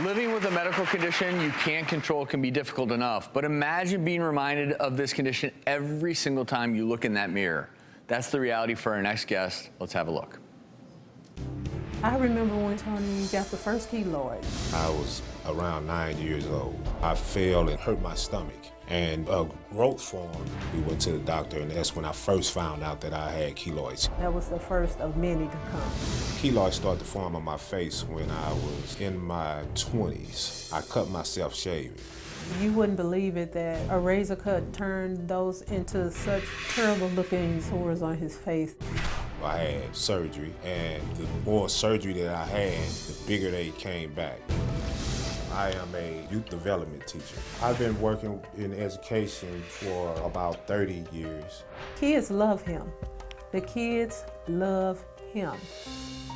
Living with a medical condition you can't control can be difficult enough, but imagine being reminded of this condition every single time you look in that mirror. That's the reality for our next guest. Let's have a look. I remember when Tony got the first keloid. I was around 9 years old. I fell and hurt my stomach, and a growth formed. We went to the doctor, and that's when I first found out that I had keloids. That was the first of many to come. Keloids started to form on my face when I was in my 20s. I cut myself shaving. You wouldn't believe it that a razor cut turned those into such terrible looking sores on his face. I had surgery, and the more surgery that I had, the bigger they came back. I am a youth development teacher. I've been working in education for about 30 years. Kids love him. The kids love him,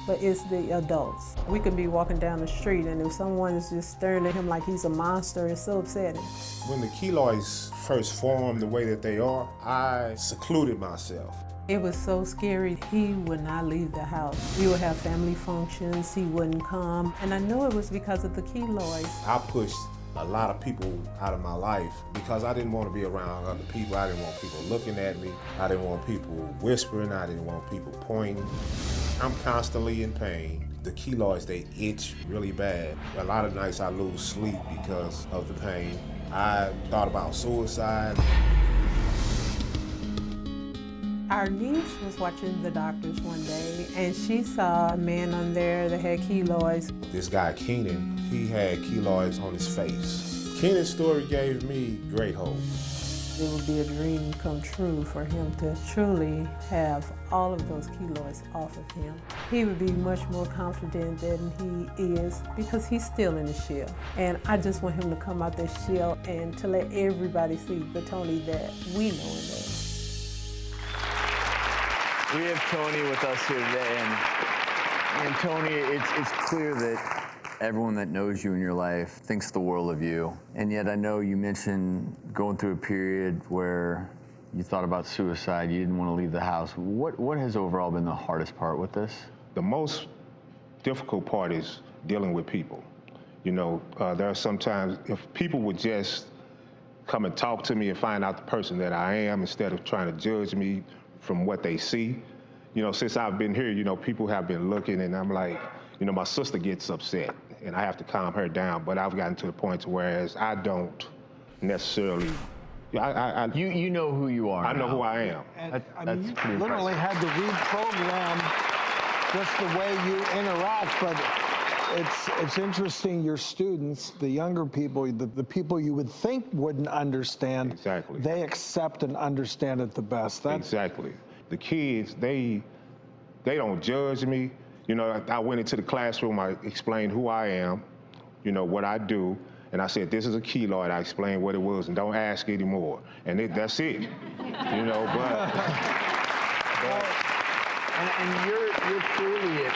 but it's the adults. We could be walking down the street, and if someone is just staring at him like he's a monster, it's so upsetting. When the keloids first formed the way that they are, I secluded myself. It was so scary. He would not leave the house. We would have family functions, he wouldn't come. And I know it was because of the keloids. I pushed a lot of people out of my life because I didn't want to be around other people. I didn't want people looking at me. I didn't want people whispering. I didn't want people pointing. I'm constantly in pain. The keloids, they itch really bad. A lot of nights I lose sleep because of the pain. I thought about suicide. Our niece was watching the doctors one day, and she saw a man on there that had keloids. This guy, Keenan, he had keloids on his face. Keenan's story gave me great hope. It would be a dream come true for him to truly have all of those keloids off of him. He would be much more confident than he is because he's still in the shell. And I just want him to come out that shell and to let everybody see the Tony that we know and love. We have Tony with us here today, and Tony, it's clear that everyone that knows you in your life thinks the world of you. And yet I know you mentioned going through a period where you thought about suicide, you didn't want to leave the house. What has overall been the hardest part with this? The most difficult part is dealing with people. You know, there are sometimes, if people would just come and talk to me and find out the person that I am instead of trying to judge me from what they see. You know, since I've been here, you know, people have been looking, and I'm like, you know, my sister gets upset and I have to calm her down, but I've gotten to the point to whereas I don't necessarily, you know who you are. I know who I am. And, That's you pretty literally impressive. had to reprogram just the way you interact, but it's interesting, your students, the younger people, the people you would think wouldn't understand, Exactly. They accept and understand it the best. Exactly. The kids, they don't judge me. You know, I went into the classroom, I explained who I am, you know, what I do, and I said, this is a keloid. I explained what it was, and don't ask anymore. And that's it, you know, And you're clearly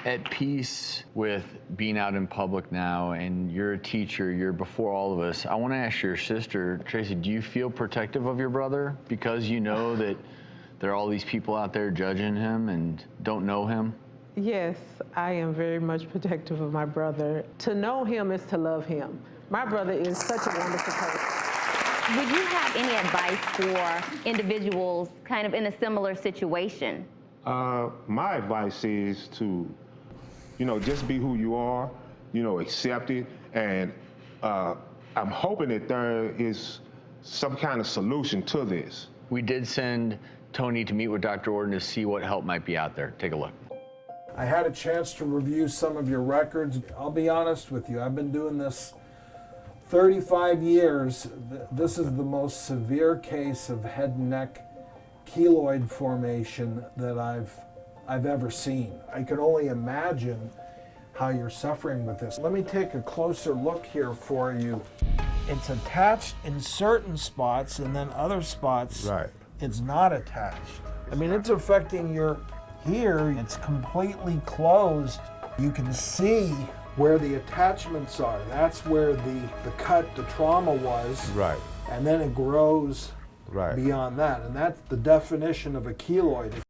at peace with being out in public now, and you're a teacher, you're before all of us. I want to ask your sister, Tracy, do you feel protective of your brother because you know that there are all these people out there judging him and don't know him? Yes, I am very much protective of my brother. To know him is to love him. My brother is such a wonderful person. Would you have any advice for individuals kind of in a similar situation? my advice is to, you know, just be who you are, you know, accept it, and I'm hoping that there is some kind of solution to this. We did send Tony to meet with Dr. Ordon to see what help might be out there. Take a look. I had a chance to review some of your records. I'll be honest with you, I've been doing this 35 years. This is the most severe case of head and neck keloid formation that I've ever seen. I can only imagine how you're suffering with this. Let me take a closer look here for you. It's attached in certain spots, and then other spots it's not attached. I mean, it's affecting your here. It's completely closed. You can see where the attachments are. That's where the cut, the trauma was. Right. And then it grows Right. beyond that. And that's the definition of a keloid. A